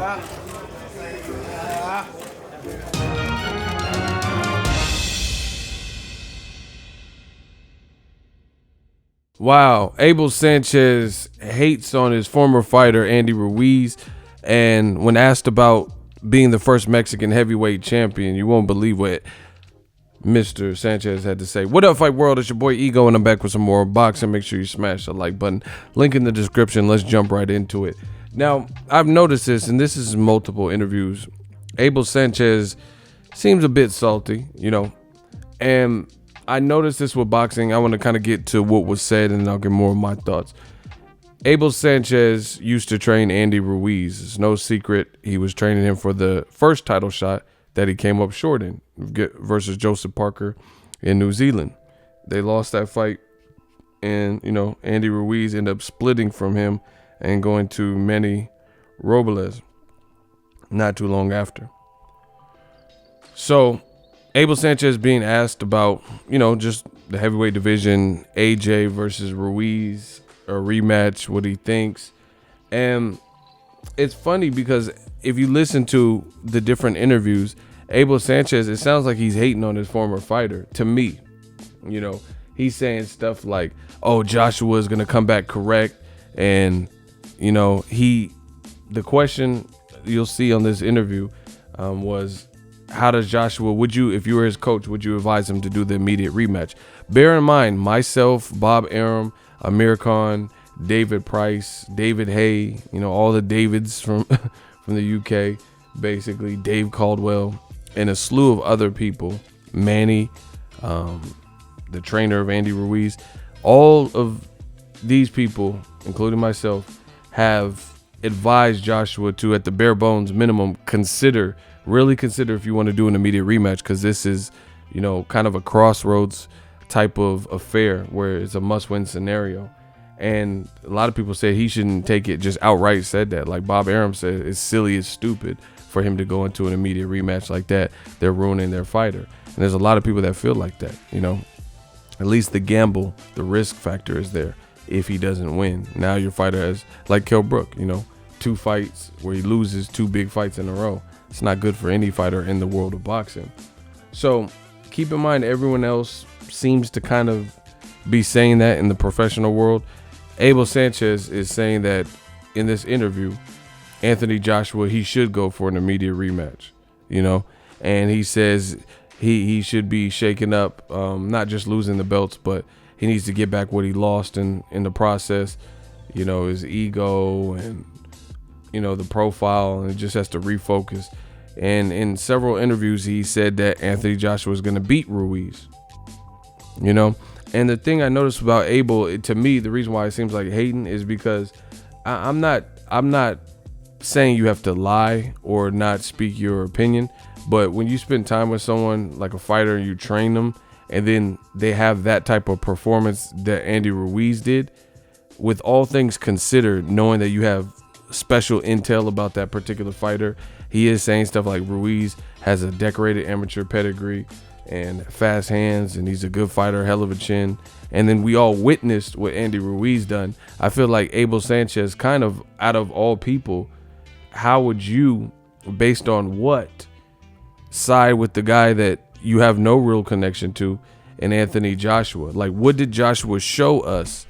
Wow, Abel Sanchez hates on his former fighter Andy Ruiz, and when asked about being the first Mexican heavyweight champion, you won't believe what Mr. Sanchez had to say. What up, Fight World? It's your boy Ego, and I'm back with some more boxing. Make sure you smash the like button. Link in the description. Let's jump right into it. Now, I've noticed this, and this is multiple interviews. Abel Sanchez seems a bit salty, and I noticed this with boxing. I want to kind of get to what was said, and then I'll get more of my thoughts. Abel Sanchez used to train Andy Ruiz. It's no secret he was training him for the first title shot that he came up short in versus Joseph Parker in New Zealand. They lost that fight, and Andy Ruiz ended up splitting from him and going to Manny Robles not too long after. So Abel Sanchez being asked about, just the heavyweight division, AJ versus Ruiz, a rematch, what he thinks. And it's funny because if you listen to the different interviews, Abel Sanchez, it sounds like he's hating on his former fighter. To me, he's saying stuff like, oh, Joshua is going to come back correct. And, the question you'll see on this interview was, how does Joshua, if you were his coach, would you advise him to do the immediate rematch? Bear in mind, myself, Bob Arum, Amir Khan, David Price, David Hay, all the Davids from the UK, basically, Dave Caldwell, and a slew of other people, Manny, the trainer of Andy Ruiz, all of these people, including myself, have advised Joshua to, at the bare bones minimum, really consider if you want to do an immediate rematch, because this is, kind of a crossroads type of affair where it's a must-win scenario. And a lot of people say he shouldn't take it, just outright said that. Like Bob Arum said, it's silly, it's stupid for him to go into an immediate rematch like that. They're ruining their fighter. And there's a lot of people that feel like that, At least the gamble, the risk factor is there if he doesn't win. Now your fighter has, like Kell Brook, 2 fights where he loses 2 big fights in a row. It's not good for any fighter in the world of boxing. So keep in mind, everyone else seems to kind of be saying that in the professional world. Abel Sanchez is saying that in this interview, Anthony Joshua, he should go for an immediate rematch, and he says he should be shaken up, not just losing the belts, but he needs to get back what he lost in the process, his ego and, the profile, and it just has to refocus. And in several interviews, he said that Anthony Joshua is going to beat Ruiz, And the thing I noticed about Abel, to me, the reason why it seems like hating is because I'm not saying you have to lie or not speak your opinion, but when you spend time with someone like a fighter and you train them, and then they have that type of performance that Andy Ruiz did, with all things considered, knowing that you have special intel about that particular fighter, he is saying stuff like Ruiz has a decorated amateur pedigree and fast hands, and he's a good fighter, hell of a chin. And then we all witnessed what Andy Ruiz done. I feel like Abel Sanchez, kind of out of all people, how would you, based on what, side with the guy that you have no real connection to in Anthony Joshua? Like, what did Joshua show us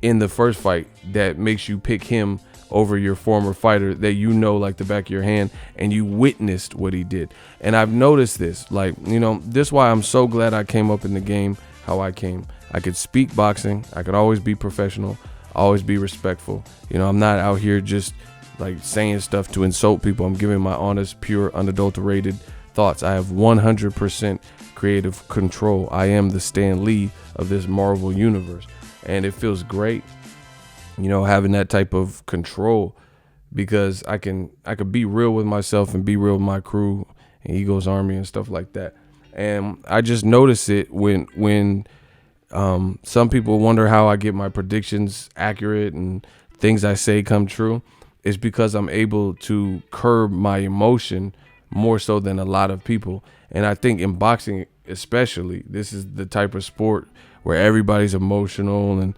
in the first fight that makes you pick him over your former fighter that like the back of your hand, and you witnessed what he did? And I've noticed this, this is why I'm so glad I came up in the game how I came. I could speak boxing. I could always be professional, always be respectful. I'm not out here just like saying stuff to insult people. I'm giving my honest, pure, unadulterated thoughts. I have 100% creative control. I am the Stan Lee of this Marvel universe, and it feels great, having that type of control, because I could be real with myself and be real with my crew and Ego's Army and stuff like that. And I just notice it when some people wonder how I get my predictions accurate and things I say come true. It's because I'm able to curb my emotion more so than a lot of people. And I think in boxing especially, this is the type of sport where everybody's emotional, and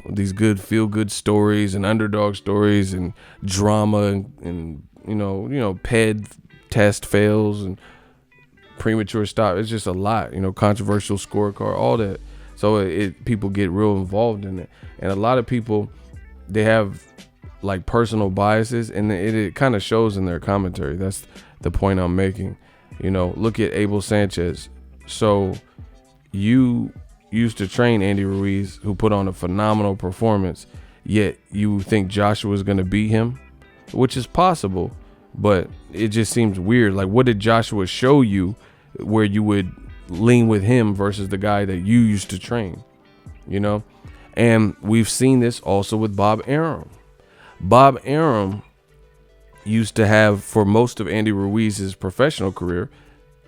these good feel-good stories and underdog stories and drama and PED test fails and premature stop. It's just a lot, controversial scorecard, all that. So people get real involved in it, and a lot of people, they have like personal biases, and it kind of shows in their commentary. That's the point I'm making. Look at Abel Sanchez. So you used to train Andy Ruiz, who put on a phenomenal performance, yet you think Joshua's going to beat him, which is possible, but it just seems weird. Like, what did Joshua show you where you would lean with him versus the guy that you used to train? And we've seen this also with Bob Arum. Bob Arum used to have, for most of Andy Ruiz's professional career,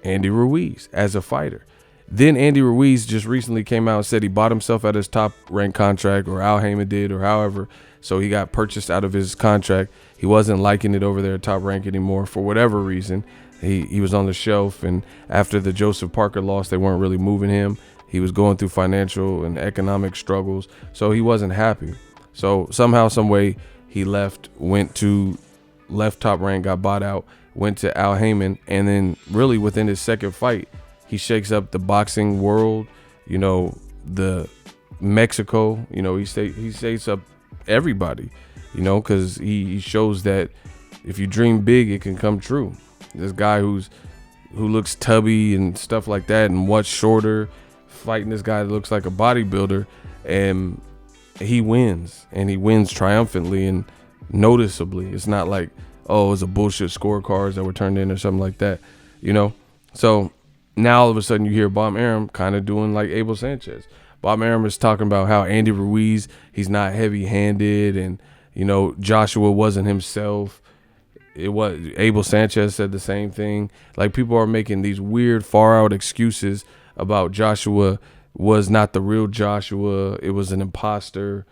Andy Ruiz as a fighter. Then Andy Ruiz just recently came out and said he bought himself out of his top rank contract, or Al Heyman did, or however. So he got purchased out of his contract. He wasn't liking it over there at Top Rank anymore for whatever reason. He was on the shelf, and after the Joseph Parker loss, they weren't really moving him. He was going through financial and economic struggles, so he wasn't happy. So somehow, some way, he left Top Rank, got bought out, went to Al Heyman, and then really within his second fight, he shakes up the boxing world, the Mexico, he shakes up everybody, because he shows that if you dream big, it can come true. This guy who looks tubby and stuff like that, and much shorter, fighting this guy that looks like a bodybuilder, and he wins, and he wins triumphantly and noticeably. It's not like, oh, it's a bullshit scorecards that were turned in or something like that, So now all of a sudden you hear Bob Arum kind of doing like Abel Sanchez. Bob Arum is talking about how Andy Ruiz, he's not heavy-handed, and Joshua wasn't himself. It was Abel Sanchez said the same thing. Like, people are making these weird far-out excuses about Joshua was not the real Joshua. It was an imposter,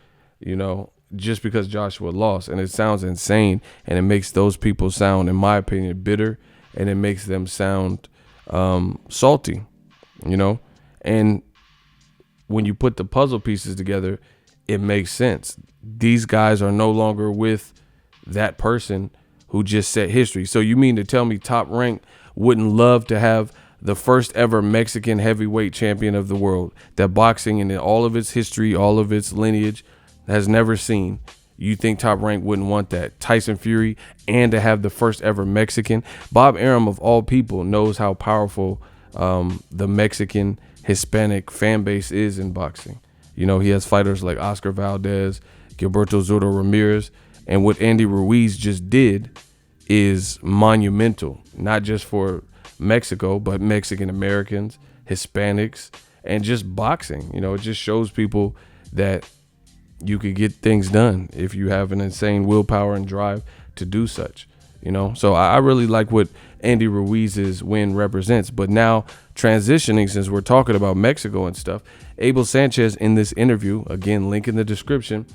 just because Joshua lost. And it sounds insane, and it makes those people sound, in my opinion, bitter, and it makes them sound salty, and when you put the puzzle pieces together, it makes sense. These guys are no longer with that person who just set history. So you mean to tell me Top Rank wouldn't love to have the first ever Mexican heavyweight champion of the world that boxing in all of its history, all of its lineage has never seen? You think Top Rank wouldn't want that? Tyson Fury, and to have the first ever Mexican. Bob Arum, of all people, knows how powerful the Mexican Hispanic fan base is in boxing. He has fighters like Oscar Valdez, Gilberto Zurdo Ramirez, and what Andy Ruiz just did is monumental, not just for Mexico, but Mexican Americans, Hispanics, and just boxing. It just shows people that you could get things done if you have an insane willpower and drive to do such, So I really like what Andy Ruiz's win represents. But now, transitioning, since we're talking about Mexico and stuff, Abel Sanchez, in this interview, again, link in the description,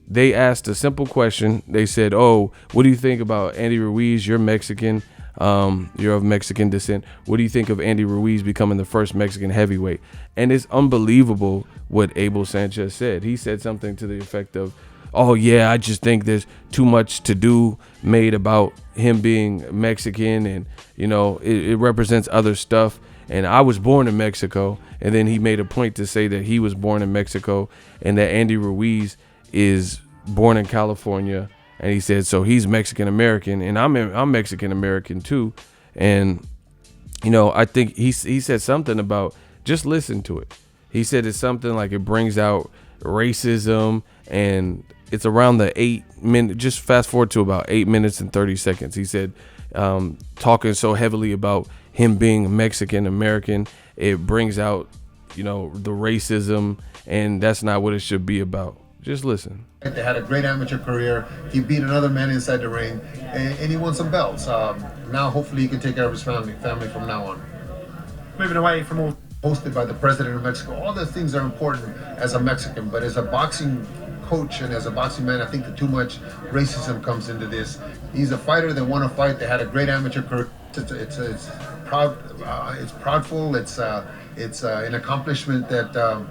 they asked a simple question. They said, oh, what do you think about Andy Ruiz? You're Mexican. You're of Mexican descent. What do you think of Andy Ruiz becoming the first Mexican heavyweight? And it's unbelievable what Abel Sanchez said. He said something to the effect of, oh, yeah, I just think there's too much to do made about him being Mexican, and, it represents other stuff. And I was born in Mexico. And then he made a point to say that he was born in Mexico and that Andy Ruiz is born in California. And he said, so he's Mexican American, and I'm Mexican American too. And, I think he said something about, just listen to it. He said it's something like it brings out racism, and it's around the 8 minute, just fast forward to about 8 minutes and 30 seconds. He said, talking so heavily about him being Mexican American, it brings out, the racism, and that's not what it should be about. Just listen. They had a great amateur career. He beat another man inside the ring, and he won some belts. Now, hopefully, he can take care of his family from now on. Moving away from all... Hosted by the president of Mexico. All those things are important as a Mexican, but as a boxing coach and as a boxing man, I think that too much racism comes into this. He's a fighter that won a fight. They had a great amateur career. It's proud. It's proudful. It's an accomplishment that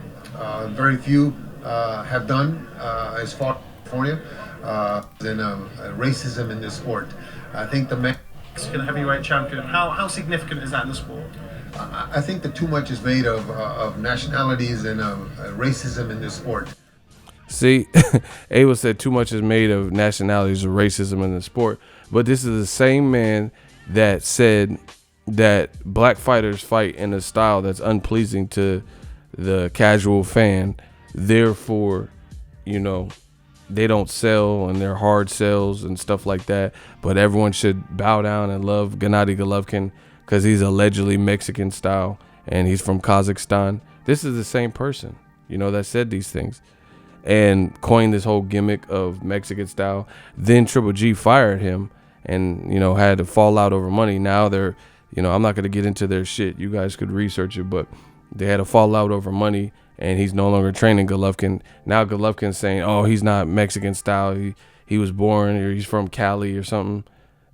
very few have done as far as California. racism in this sport. I think the Mexican heavyweight champion. How significant is that in the sport? I think that too much is made of nationalities and racism in this sport. See, Abel said too much is made of nationalities or racism in the sport. But this is the same man that said that black fighters fight in a style that's unpleasing to the casual fan. Therefore, you know, they don't sell and they're hard sells and stuff like that. But everyone should bow down and love Gennady Golovkin because he's allegedly Mexican style and he's from Kazakhstan. This is the same person, you know, that said these things and coined this whole gimmick of Mexican style. Then Triple G fired him and, you know, had to fall out over money. Now they're, you know, I'm not going to get into their shit. You guys could research it, but they had a fallout over money and he's no longer training Golovkin. Now Golovkin's saying, oh, he's not Mexican style. He was born or he's from Cali or something,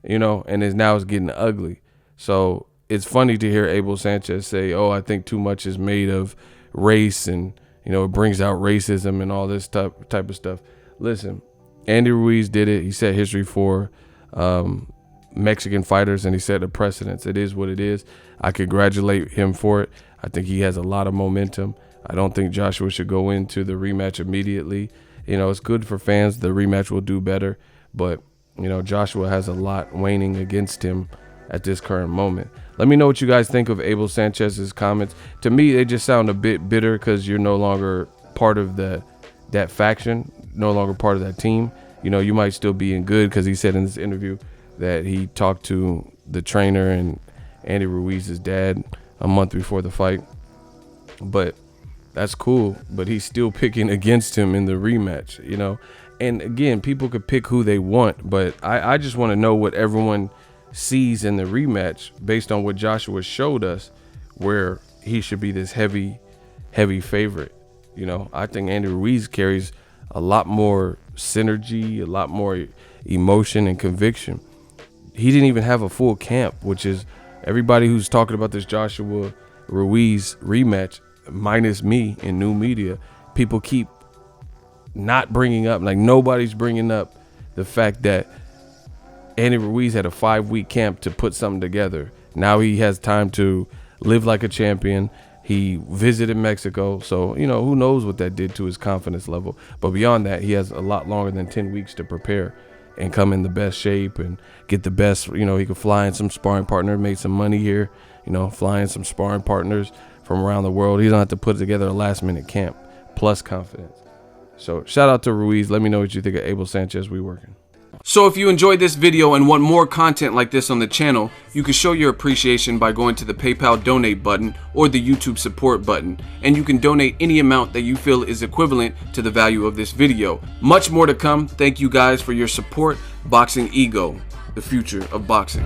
you know, and now it's getting ugly. So it's funny to hear Abel Sanchez say, oh, I think too much is made of race and, you know, it brings out racism and all this type of stuff. Listen, Andy Ruiz did it. He set history for Mexican fighters and he set a precedence. It is what it is. I congratulate him for it. I think he has a lot of momentum. I don't think Joshua should go into the rematch immediately. You know, it's good for fans. The rematch will do better. But, you know, Joshua has a lot waning against him at this current moment. Let me know what you guys think of Abel Sanchez's comments. To me, they just sound a bit bitter because you're no longer part of that faction, no longer part of that team. You know, you might still be in good because he said in this interview that he talked to the trainer and Andy Ruiz's dad a month before the fight. But that's cool. But he's still picking against him in the rematch, you know. And again, people could pick who they want, but I just want to know what everyone sees in the rematch based on what Joshua showed us, where he should be this heavy favorite. You know, I think Andy Ruiz carries a lot more synergy, a lot more emotion and conviction. He didn't even have a full camp, which is everybody who's talking about this Joshua Ruiz rematch, minus me in new media, people keep not bringing up, like nobody's bringing up the fact that Andy Ruiz had a 5-week camp to put something together. Now he has time to live like a champion. He visited Mexico. So, you know, who knows what that did to his confidence level. But beyond that, he has a lot longer than 10 weeks to prepare and come in the best shape and get the best. You know, he could fly in some sparring partner, made some money here, you know, flying some sparring partners from around the world. He doesn't have to put together a last-minute camp, plus confidence. So shout out to Ruiz. Let me know what you think of Abel Sanchez. We working. So if you enjoyed this video and want more content like this on the channel, you can show your appreciation by going to the PayPal donate button or the YouTube support button, and you can donate any amount that you feel is equivalent to the value of this video. Much more to come. Thank you guys for your support. Boxing Ego, the future of boxing.